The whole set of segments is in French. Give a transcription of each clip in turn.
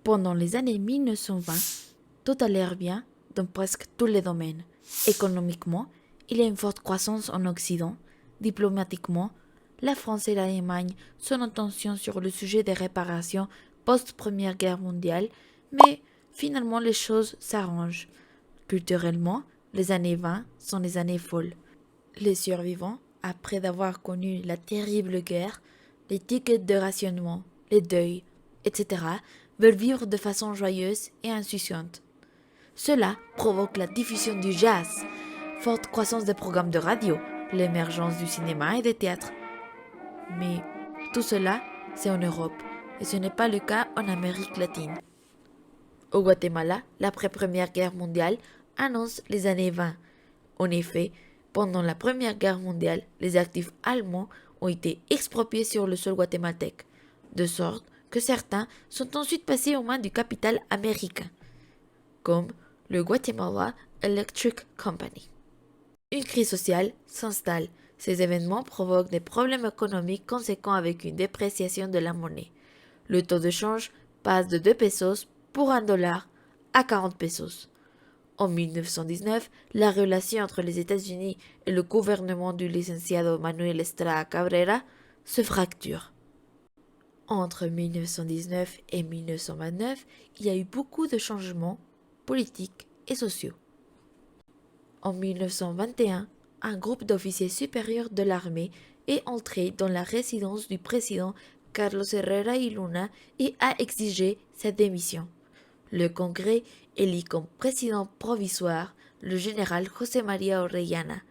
Pendant les années 1920, tout a l'air bien dans presque tous les domaines. Économiquement, il y a une forte croissance en Occident. Diplomatiquement, la France et l'Allemagne sont en tension sur le sujet des réparations post-Première Guerre mondiale, mais finalement les choses s'arrangent. Culturellement, les années 20 sont des années folles. Les survivants, après avoir connu la terrible guerre, les tickets de rationnement, les deuils, etc., veulent vivre de façon joyeuse et insouciante. Cela provoque la diffusion du jazz, forte croissance des programmes de radio, l'émergence du cinéma et des théâtres. Mais tout cela, c'est en Europe, et ce n'est pas le cas en Amérique latine. Au Guatemala, l'après-première guerre mondiale annonce les années 20. En effet, pendant la Première Guerre mondiale, les actifs allemands ont été expropriés sur le sol guatémaltèque, de sorte que certains sont ensuite passés aux mains du capital américain, comme le Guatemala Electric Company. Une crise sociale s'installe. Ces événements provoquent des problèmes économiques conséquents avec une dépréciation de la monnaie. Le taux de change passe de 2 pesos pour $1 à 40 pesos. En 1919, la relation entre les États-Unis et le gouvernement du licenciado Manuel Estrada Cabrera se fracture. Entre 1919 et 1929, il y a eu beaucoup de changements politiques et sociaux. En 1921, un groupe d'officiers supérieurs de l'armée est entré dans la résidence du président Carlos Herrera y Luna et a exigé sa démission. Le Congrès élit comme président provisoire le général José María Orellana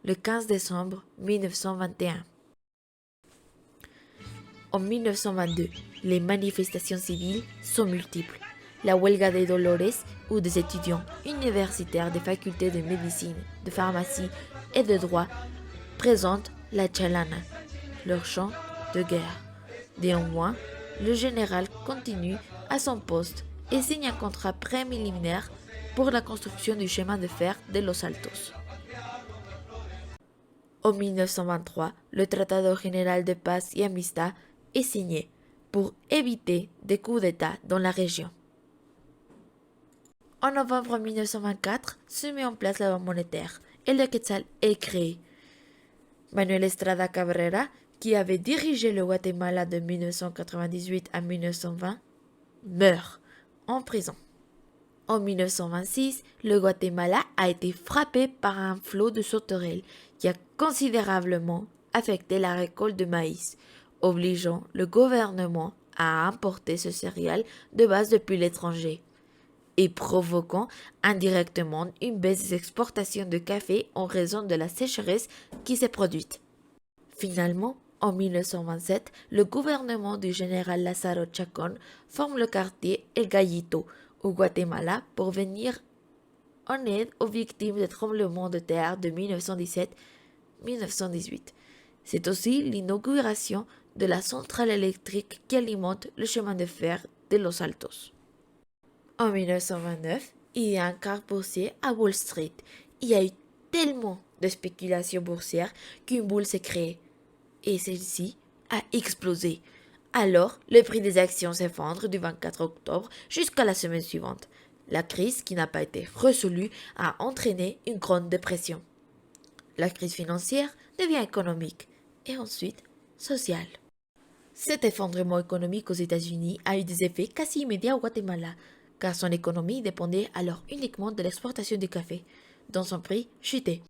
le 15 décembre 1921. En 1922, les manifestations civiles sont multiples. La huelga de Dolores, où des étudiants universitaires des facultés de médecine, de pharmacie et de droit présentent la chalana, leur chant de guerre. Néanmoins, le général continue à son poste et signe un contrat préliminaire pour la construction du chemin de fer de Los Altos. En 1923, le Tratado Général de Paz y Amistad est signé pour éviter des coups d'État dans la région. En novembre 1924, se met en place la loi monétaire et le quetzal est créé. Manuel Estrada Cabrera, qui avait dirigé le Guatemala de 1998 à 1920, meurt en prison. En 1926, le Guatemala a été frappé par un flot de sauterelles qui a considérablement affecté la récolte de maïs, obligeant le gouvernement à importer ce céréale de base depuis l'étranger et provoquant indirectement une baisse des exportations de café en raison de la sécheresse qui s'est produite. Finalement, en 1927, le gouvernement du général Lázaro Chacón forme le quartier El Gallito au Guatemala pour venir en aide aux victimes des tremblements de terre de 1917-1918. C'est aussi l'inauguration de la centrale électrique qui alimente le chemin de fer de Los Altos. En 1929, il y a un quart boursier à Wall Street. Il y a eu tellement de spéculations boursières qu'une boule s'est créée. Et celle-ci a explosé. Alors, le prix des actions s'effondre du 24 octobre jusqu'à la semaine suivante. La crise, qui n'a pas été résolue, a entraîné une grande dépression. La crise financière devient économique et ensuite sociale. Cet effondrement économique aux États-Unis a eu des effets quasi immédiats au Guatemala, car son économie dépendait alors uniquement de l'exportation du café, dont son prix chutait.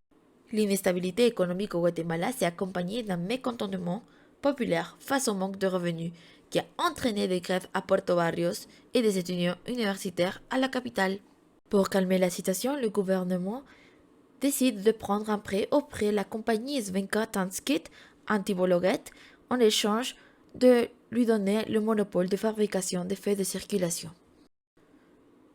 L'instabilité économique au Guatemala s'est accompagnée d'un mécontentement populaire face au manque de revenus, qui a entraîné des grèves à Puerto Barrios et des étudiants universitaires à la capitale. Pour calmer la situation, le gouvernement décide de prendre un prêt auprès de la compagnie Svenska Tanskit Antibologet en échange de lui donner le monopole de fabrication des feuilles de circulation.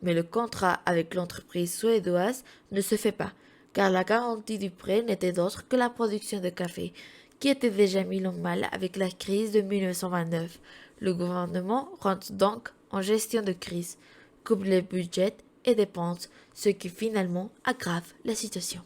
Mais le contrat avec l'entreprise suédoise ne se fait pas, car la garantie du prêt n'était d'autre que la production de café, qui était déjà mise en mal avec la crise de 1929. Le gouvernement rentre donc en gestion de crise, coupe les budgets et dépenses, ce qui finalement aggrave la situation.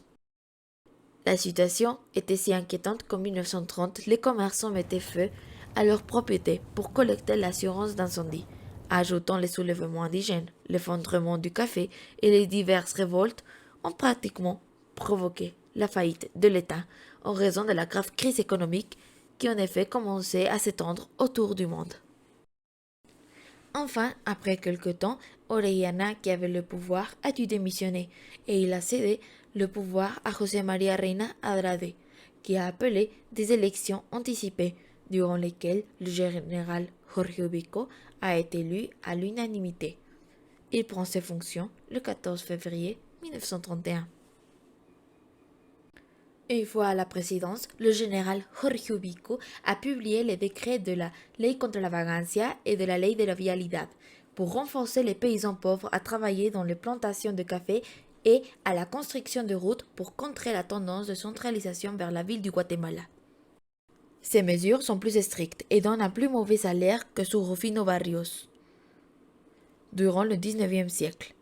La situation était si inquiétante qu'en 1930, les commerçants mettaient feu à leurs propriétés pour collecter l'assurance d'incendie. Ajoutant les soulèvements indigènes, l'effondrement du café et les diverses révoltes ont pratiquement provoqué la faillite de l'État en raison de la grave crise économique qui en effet commençait à s'étendre autour du monde. Enfin, après quelque temps, Orellana, qui avait le pouvoir, a dû démissionner et il a cédé le pouvoir à José María Reina Andrade, qui a appelé des élections anticipées, durant lesquelles le général Jorge Ubico a été élu à l'unanimité. Il prend ses fonctions le 14 février 1931. Une fois à la présidence, le général Jorge Ubico a publié les décrets de la Ley contre la vagancia et de la Ley de la vialidad pour renforcer les paysans pauvres à travailler dans les plantations de café et à la construction de routes pour contrer la tendance de centralisation vers la ville du Guatemala. Ces mesures sont plus strictes et donnent un plus mauvais salaire que sous Rufino Barrios durant le XIXe siècle.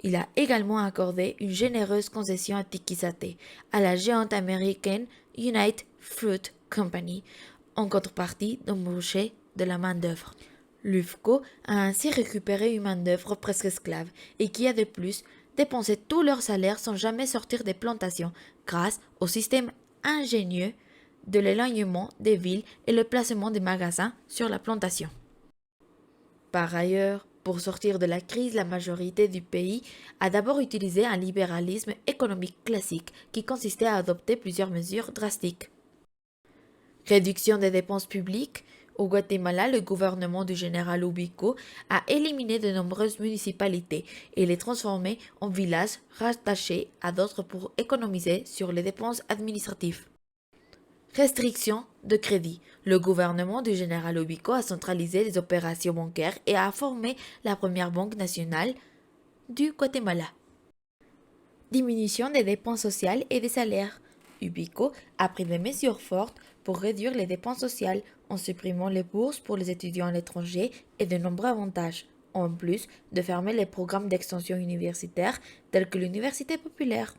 Il a également accordé une généreuse concession à Tiquizate, à la géante américaine United Fruit Company, en contrepartie d'embaucher de la main-d'œuvre. L'UFCO a ainsi récupéré une main-d'œuvre presque esclave et qui a de plus dépensé tout leur salaire sans jamais sortir des plantations, grâce au système ingénieux de l'éloignement des villes et le placement des magasins sur la plantation. Par ailleurs, pour sortir de la crise, la majorité du pays a d'abord utilisé un libéralisme économique classique qui consistait à adopter plusieurs mesures drastiques. Réduction des dépenses publiques. Au Guatemala, le gouvernement du général Ubico a éliminé de nombreuses municipalités et les transformé en villages rattachés à d'autres pour économiser sur les dépenses administratives. Restriction de crédit. Le gouvernement du général Ubico a centralisé les opérations bancaires et a formé la première banque nationale du Guatemala. Diminution des dépenses sociales et des salaires. Ubico a pris des mesures fortes pour réduire les dépenses sociales en supprimant les bourses pour les étudiants à l'étranger et de nombreux avantages, en plus de fermer les programmes d'extension universitaire tels que l'université populaire.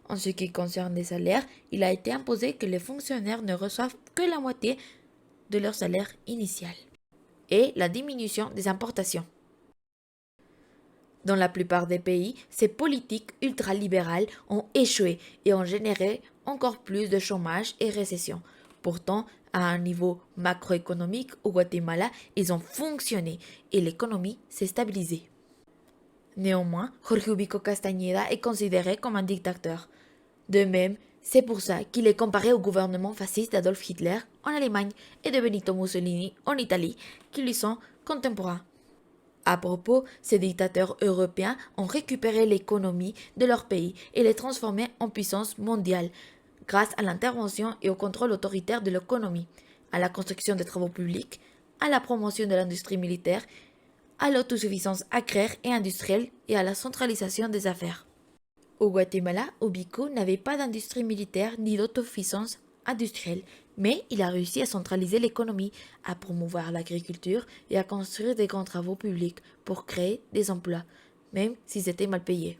En ce qui concerne les salaires, il a été imposé que les fonctionnaires ne reçoivent que la moitié de leur salaire initial. Et la diminution des importations. Dans la plupart des pays, ces politiques ultralibérales ont échoué et ont généré encore plus de chômage et récession. Pourtant, à un niveau macroéconomique au Guatemala, ils ont fonctionné et l'économie s'est stabilisée. Néanmoins, Jorge Ubico Castañeda est considéré comme un dictateur. De même, c'est pour ça qu'il est comparé au gouvernement fasciste d'Adolf Hitler en Allemagne et de Benito Mussolini en Italie, qui lui sont contemporains. À propos, ces dictateurs européens ont récupéré l'économie de leur pays et les transformé en puissance mondiale, grâce à l'intervention et au contrôle autoritaire de l'économie, à la construction des travaux publics, à la promotion de l'industrie militaire, à l'autosuffisance agraire et industrielle et à la centralisation des affaires. Au Guatemala, Ubico n'avait pas d'industrie militaire ni d'autosuffisance industrielle, mais il a réussi à centraliser l'économie, à promouvoir l'agriculture et à construire des grands travaux publics pour créer des emplois, même s'ils étaient mal payés.